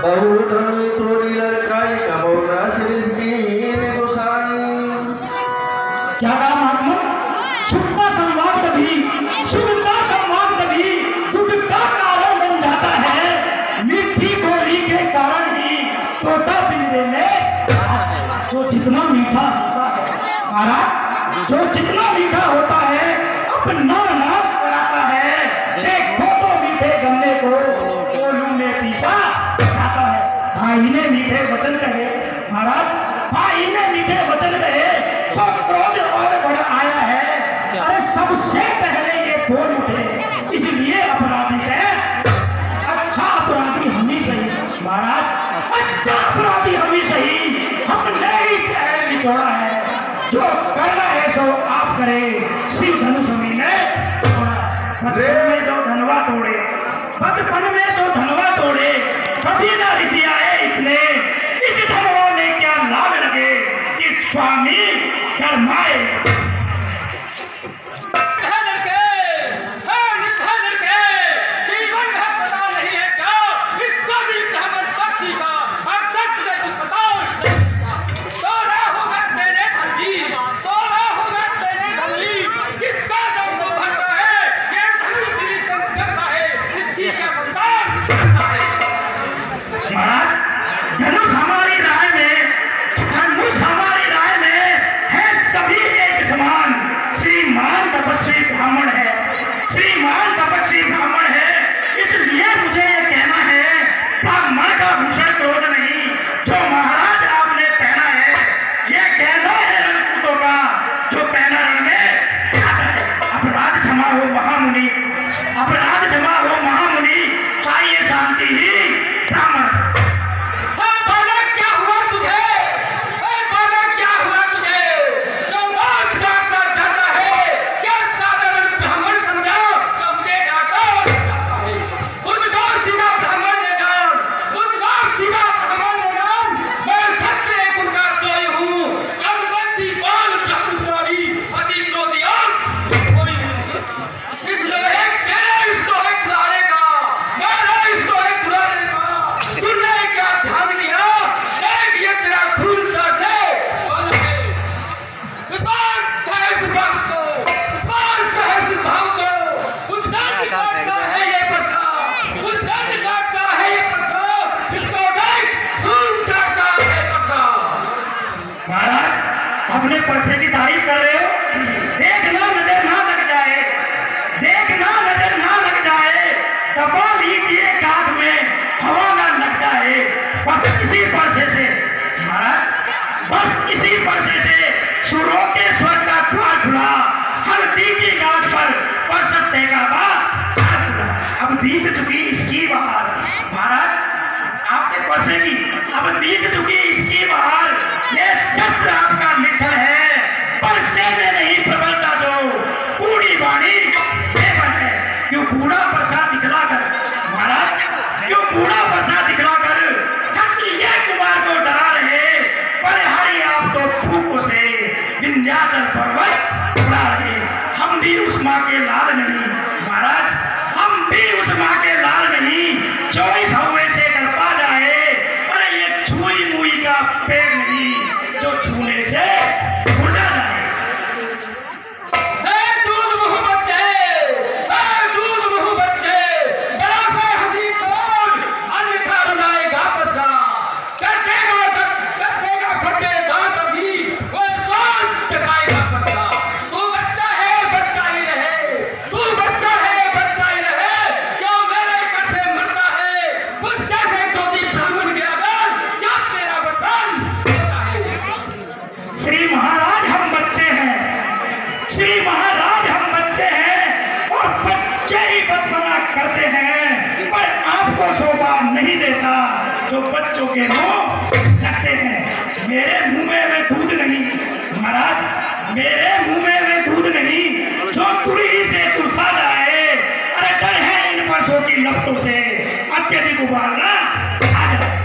बहुधन तोरी लड़काई कबोरा सिरिस्कीन गोसाई। क्या कहा महात्मा? सुखता संवाद कभी, सुखता संवाद कभी दुख का कारण बन जाता है। मीठी बोली के कारण ही तोता पिंजरे में जो जितना मीठा होता है महाराज, जो जितना मीठा होता है अपना नाश कराता है। देखो तो मीठे गन्ने को कोलू में पीसा जाता है। भाई ने मीठे वचन कहे महाराज, भाई ने मीठे वचन कहे, सब क्रोध और बढ़ आया है। अरे सबसे पहले ये बोल उठे, इसलिए अपराधी है। अच्छा अपराधी हम ही सही महाराज, अच्छा अपराधी हम ही सही। हमने ही शहर निचोड़ा है, जो करना है सो आप करे। श्री धनुष ने बचपन में जो धनवा तोड़े, बचपन में जो धनवा तोड़े, कभी ना ऋषि आए इतने। इस धनवा में क्या लाभ लगे कि स्वामी कर्माए। अपराध क्षमा हो महामुनि, चाहिए शांति ही ब्राह्मण। क्या हुआ तुझे? क्या हुआ तुझे? जो बात डांटता जाता है, क्या साधारण ब्राह्मण समझा तो मुझे डांटा है। मुझको सीधा ब्राह्मण ने जान, मुझको सीधा ब्राह्मण ने जान। मैं क्षत्रिय कुल का कोई हूँ, रघुवंशी बाल ब्रह्मचारी अति क्रोधी अपने परसे की तारीफ कर रहे हो। देखना नजर ना लग जाए, देखना नजर ना लग जाए। दबा लीजिए काट में हवा ना लग जाए। बस इसी परसे से महाराज, बस इसी परसे से सुरों के स्वर का द्वार खुला। हल्दी की गांठ पर परसत देगा अब बीत चुकी इसकी बहार। महाराज आपके परसे की अब बीत चुकी इसकी बहार। ये शब्द आपका निखर है, परसे में नहीं प्रबलता जो बूढ़ी वाणी है। क्यों बूढ़ा परसा दिखलाकर महाराज, क्यों बूढ़ा परसा दिखलाकर क्षत्रिय कुमार को डरा रहे। बलिहारी आप तो फूकों से विंध्याचल पर्वत उड़ा रहे। हम भी उस माँ के लाल नहीं महाराज, हम भी उस माँ के लाल नहीं जो इस हवे से कर पा जाए। अरे ये छुई मुई का पेड़ नहीं जो छूने से उड़ा जाए। दूध मुँह बच्चे, दूध मुँह बच्चे, बड़ा सा हंसी छोड़ अन्यथा रुलाएगा परसा। कर देगा खड्डे दांत अभी, वो सोच चकाएगा परसा। तू बच्चा है बच्चा ही रहे, तू बच्चा है बच्चा ही रहे। क्यों मेरे कर से मरता है बच्चा से क्रोधी ब्राह्मण के अगर या तेरा वतन देता है। श्री महाराज हम बच्चे हैं, श्री महाराज हम बच्चे हैं और बच्चे ही बदमना करते हैं। पर आपको शोभा नहीं देता जो बच्चों के मुंह लगते हैं। मेरे मुंह में दूध नहीं महाराज, मेरे मुंह में दूध नहीं जो तुड़ी से तुरसा जाए। अरे डर है इन परसों की लपटों से अत्यधिक उबालना आ जाए।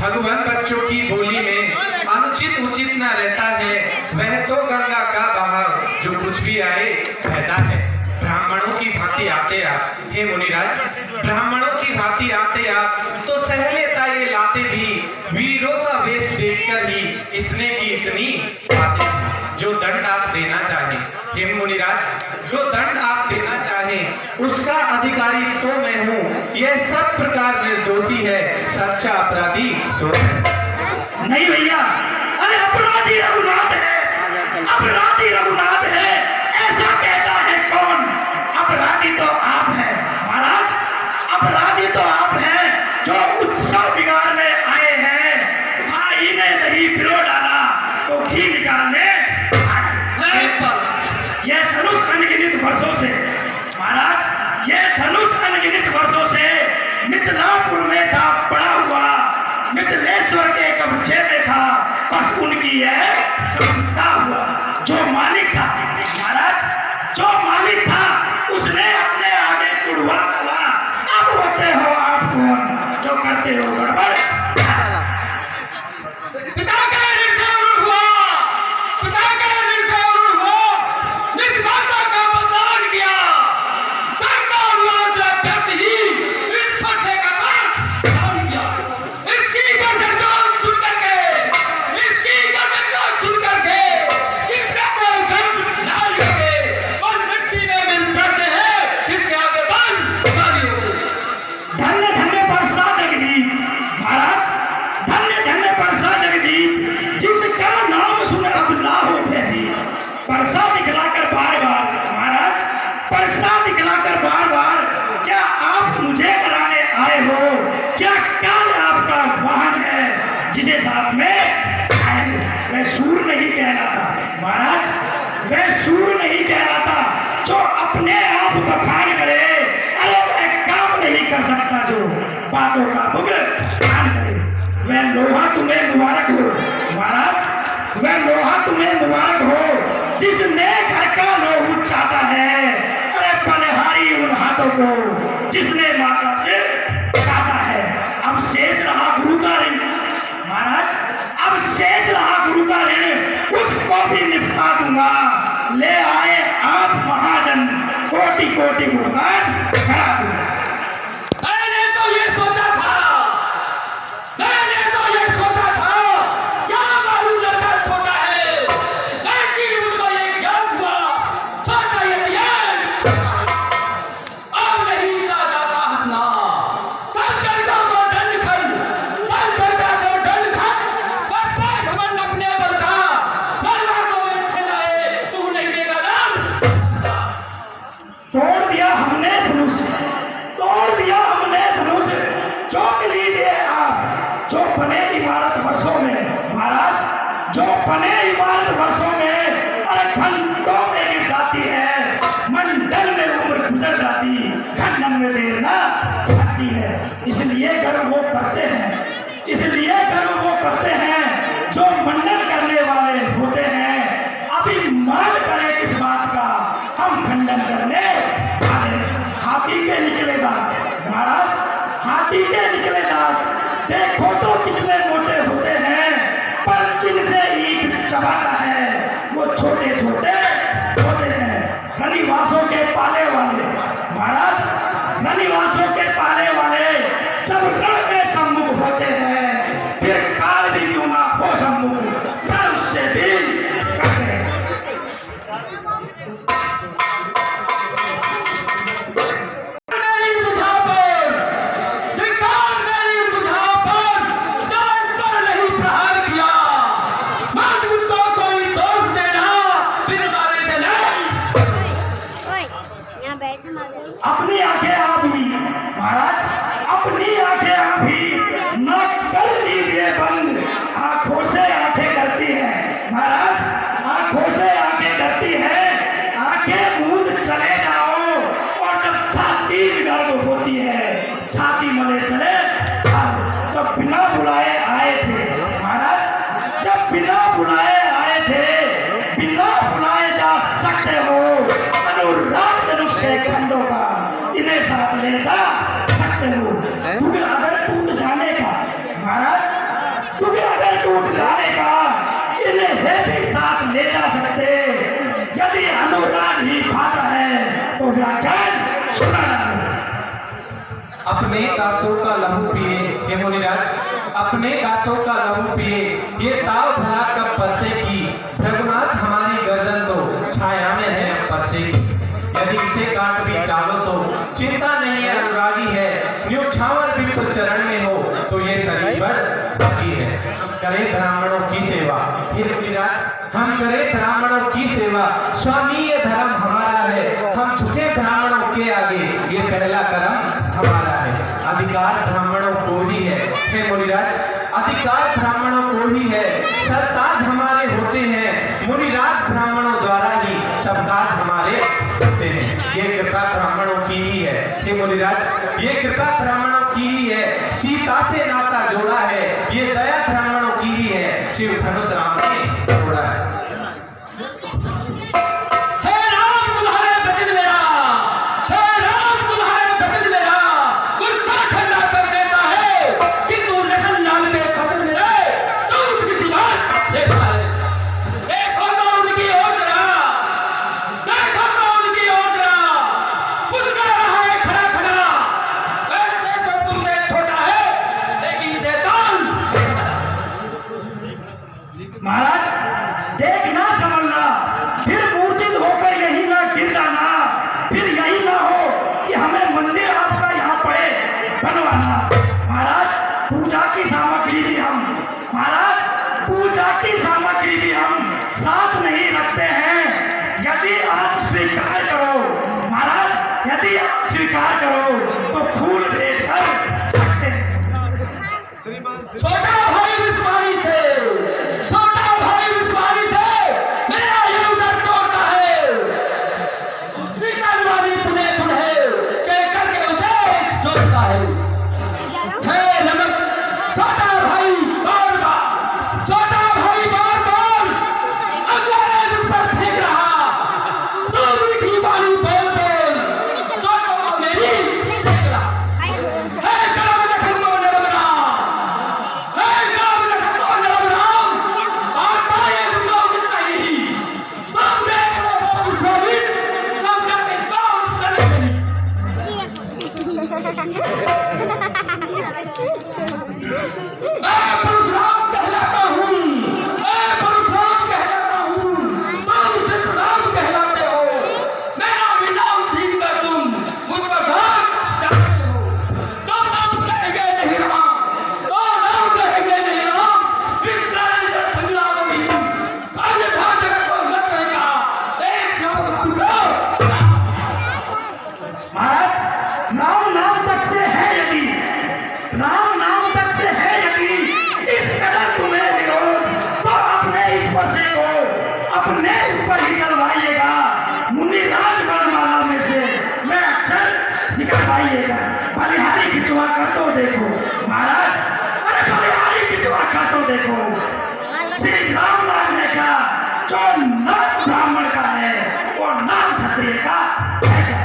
भगवान बच्चों की बोली में अनुचित उचित न रहता है। वह तो गंगा का बहाव जो कुछ भी आए बहता है। ब्राह्मणों की भांति आते आप हे मुनिराज, ब्राह्मणों की भांति आते सह लेता ये लाते भी, वीरों का वेश देखकर ही इसने की इतनी बातें। जो दंड आप देना चाहें हे मुनिराज, जो दंड आप देना चाहें उसका अधिकारी तो मैं हूँ। यह सब प्रकार निर्दोषी है, सच्चा अपराधी तो नहीं भैया, अरे अपराधी रघुनाथ है, अपराधी रघुनाथ है, ऐसा कहता है कौन? अपराधी तो आप हैं महाराज, अपराधी तो आप हैं जो उत्सव बिगाड़ने आए हैं। भाई ने नहीं पिरो डाला तो घी निकालने आए। ये धनुष अनगिनत वर्षों से महाराज, ये धनुष अनगिनत वर्षों से मिथिलापुर में था पड़ा हुआ, मिथिलेश्वर के कब्जे में था, बस उनकी यह समझता हुआ। जो मालिक था महाराज, जो मालिक था उसने अपने आगे कुड़वा डाला। अब होते हो आप कौन जो करते हो गड़बड़? पिता का निर्णय हुआ, पिता का निर्णय हुआ, निज माता का बलिदान किया, करता हुआ जो व्यक्ति ही इस फटे का बलिदान किया। इसकी गर्दन को सुन करके, इसकी गर्दन को सुन करके गिरते को गर्द डाल करके और मिट्टी में मिल जाते हैं, इसके आगे बल खाली हो गई। धन्य धन्य परसा जगजीत महाराज, धन्य धन्य परसा जगजीत, जिसका नाम सुन अब ना हो भी परसा दिखलाकर बार बार महाराज, परसा दिखलाकर बार बार, क्या आप मुझे कराने आए हो? क्या काल आपका वाहन है जिसे साथ में आए? वह सूर नहीं कहलाता महाराज, वह सूर नहीं कहलाता जो अपने आप बखान करे। अरे वह काम नहीं कर सकता जो बातों का भुगतान करे। वह लोहा तुम्हें मुबारक हो महाराज, वह लोहा तुम्हें मुबारक हो जिसने घर का लोहू चाटा है। अरे बलिहारी उन हाथों को जिसने माता से काटा है। अब शेष रहा गुरु का ऋण महाराज, अब शेष रहा गुरु का ऋण, उसको भी निपटा दूंगा। ले आए आप महाजन, कोटि कोटि भुगतान करा दूंगा। मैंने तो ये सोचा था, मैंने तो ये सोचा था, क्या मालूम लड़का छोटा है, लेकिन मुझको ये ज्ञान हुआ छोटा ये अब नहीं सा जाता हंसना। संकल्पों को दंड कर, संकल्पों को दंड कर, बढ़ता घमंड अपने बल का, दरवाजों में ठहराए तू नहीं देगा नाम। तोड़ दिया हमने धनुष, तोड़ दिया हमने धनुष, चौंक लीजिए आप जो बने इमारत वर्षों में महाराज, जो बने इमारत वर्षों में। अरे घंटों में गिर जाती है, मंडल में उम्र गुजर जाती, खंडन में देर ना लगती है। इसलिए गर्व वो करते हैं, इसलिए गर्व वो करते हैं जो मंडन करने वाले होते हैं। अभी मान करें इस बात का, हम खंडन करने वाले। हाथी के निकले दांत महाराज, हाथी के निकले दांत देखो तो कितने मोटे होते हैं, पर जिनसे ईंट चबाता है वो छोटे छोटे होते हैं। रनिवासों के पाले वाले महाराज, रनिवासों के पाले वाले जब रण में सम्मुख होते हैं, फिर काल भी क्यों ना हो सम्मुख, रण उससे भी करते हैं। अपनी आंखें आप भी महाराज, अपनी आंखें आप भी न कर लीजिए बंद। आंखों से आंखें करती हैं महाराज, आंखों से आंखें करती हैं। आंखें मूंद चले जाओ, और जब छाती गर्म होती है, छाती मले चले। जब बिना बुलाए आए थे महाराज, जब बिना बुलाए आए थे, बिना बुलाए जा सकते हो। अनुराग धनुष के कंधों का इन्हें साथ ले जा सकते हो। तुम्हें अगर टूट जाने का महाराज, तुम्हें अगर टूट जाने का, इन्हें भी साथ ले जा सकते। यदि अनुराग ही खाता है तो व्याख्यान सुना। अपने दासों का लहू पिए। हे मुनिराज, अपने दासों का लहू पिए, ये ताव भला कब बरसेगी। रघुनाथ हमारी गर्दन तो छाया में है परसेगी। यदि इसे काट भी डालो तो चिंता नहीं है, अनुरागी है। न्यौछावर भी चरण में हो तो ये शरीर पर भागी है। करे ब्राह्मणों की सेवा। हे मुनिराज, हम करें ब्राह्मणों की सेवा, स्वामी ये धर्म हमारा है। हम झुके ब्राह्मणों के आगे, ये पहला कदम हमारा है। अधिकार ब्राह्मणों को ही है। हे मुनिराज, अधिकार ब्राह्मणों को ही है। सरताज हमारे होते हैं, मुनिराज ब्राह्मणों द्वारा ही सब काज हमारे होते हैं। ये कृपा ब्राह्मणों की ही है। हे मुनिराज, ये कृपा ब्राह्मणों की ही है। सीता से नाता जोड़ा है, ये दया ब्राह्मणों की ही है। शिव धनुष राम ने जोड़ा है। हे राम तुम्हारे बचन मेरा, हे राम तुम्हारे बचन मेरा गुस्सा ठंडा कर देता है कि तू लखन लाल में खत्म मेरे चौथ की बात देखा है। देखो तो उनकी ओर जरा, देखो तो उनकी ओर जरा, मुस्कुरा रहा है खड़ा खड़ा। वैसे तो तुमसे छोटा है लेकिन शैतान महाराज देख ना समझना, फिर मूर्छित होकर यही ना गिर जाना, फिर यही ना हो कि हमें मंदिर आपका यहाँ पड़े बनवाना। महाराज पूजा की सामग्री भी हम, महाराज पूजा की सामग्री भी हम साथ नहीं रखते हैं। यदि आप स्वीकार करो महाराज, यदि आप स्वीकार करो तो फूल भेंट कर सकते हैं। छोटा भाई विस्वानी से, छोटा भाई विस्वानी से मेरा ये उधर तोड़ता है। सीतावादी पुणे पुणे के करके उसे जोड़ता है। हे नमक, छोटा भाई बार बार, छोटा भाई बार बार अंगारे मुझ पर फेंक रहा। तू मीठी बानी बोल बोल, छोटा मेरी फेंक रहा। हे कलम लखन को नरम राम, हे कलम लखन को नरम राम, आता ये दूसरा कितना ही तुम देखो उसको भी समझा के काम करेंगे। मैं परशुराम कहलाता हूँ, मैं परशुराम कहलाता हूँ, तुम सिद्धराम कहलाते हो। मेरा भी नाम छीन कर तुम मुझ पर धाक डालते हो। तो नाम रहेंगे नहीं राम, तो नाम रहेंगे नहीं राम। इस कारण इधर संग्राम नहीं, अन्यथा जगत को मत रहेगा। देख जाओ बाबू को। महाराज नाम नाम तक से है यदि, राम नाम तक से है यदि इस कदर तुम्हें विरोध, तो अपने इस पर्चे को अपने ऊपर ही चलवाइएगा। मुनिराज वर्णमाला में से मैं अक्षर निकलवाइएगा। बलिहारी खिंचवा कर तो देखो महाराज, अरे बलिहारी खिंचवा कर तो देखो। श्री राम लागने का जो नाम ब्राह्मण का है वो नाम क्षत्रिय का है क्या?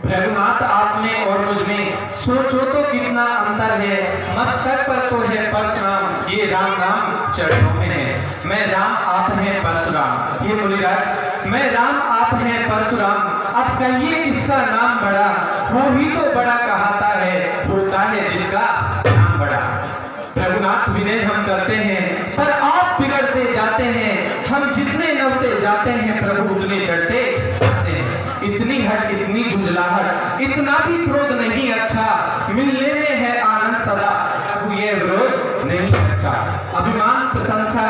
रघुनाथ, आप में और मुझ में सोचो तो कितना अंतर है। मस्तक पर तो है परशुराम, ये राम नाम चरणों में है। मैं राम, आप हैं परशुराम। ये मुनिराज, मैं राम, आप हैं परशुराम। अब कहिए किसका नाम बड़ा, वो ही तो बड़ा कहता है, होता है जिसका नाम बड़ा। रघुनाथ, विनय हम करते हैं पर आप बिगड़ते जाते हैं। हम जितने नवते जाते हैं प्रभु उतने चढ़ते जाते हैं। इतनी हट, इतनी झुंझलाहट, इतना भी क्रोध नहीं अच्छा। मिलने में है आनंद सदा, प्रभु ये विरोध नहीं अच्छा। अभिमान प्रशंसा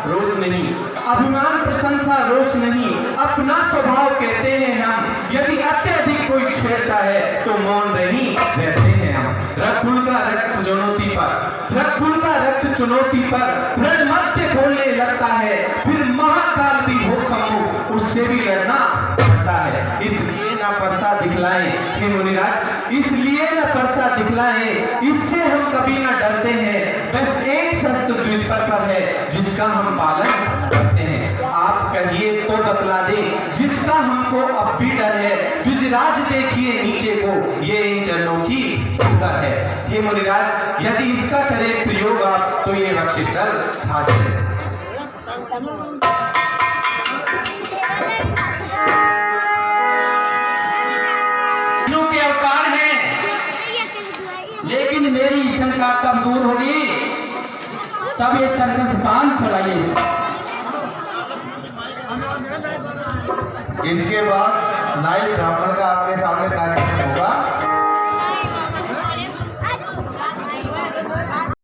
रोष नहीं, अभिमान प्रशंसा रोष नहीं, अपना स्वभाव कहते हैं हम। यदि अत्यधिक कोई छेड़ता है तो मौन नहीं रहते हैं हम। रघुकुल का रक्त चुनौती पर, रघुकुल का रक्त चुनौती पर रण मध्य बोलने लगता है। फिर महाकाल भी हो सकूं उससे भी लड़ना पड़ता है। इसलिए ना परसा दिखलाएं हे मुनिराज, इसलिए ना परसा दिखलाएं, इससे हम कभी ना डरते हैं। बस एक शस्त्र द्विज पर है जिसका हम पालन करते हैं। आप कहिए तो बतला दे जिसका हमको अब भी डर है। द्विजराज देखिए नीचे को, ये इन चरणों की उतर है। हे मुनिराज, यदि इसका करें प्रयोग आप तो ये बख्शिशस्थल हाजिर है। के अवतार हैं, शिकायत तब दूर होगी, तब ये तरकस बांध चढ़ाइए। इसके बाद नाई ब्राह्मण का आपके सामने कार्यक्रम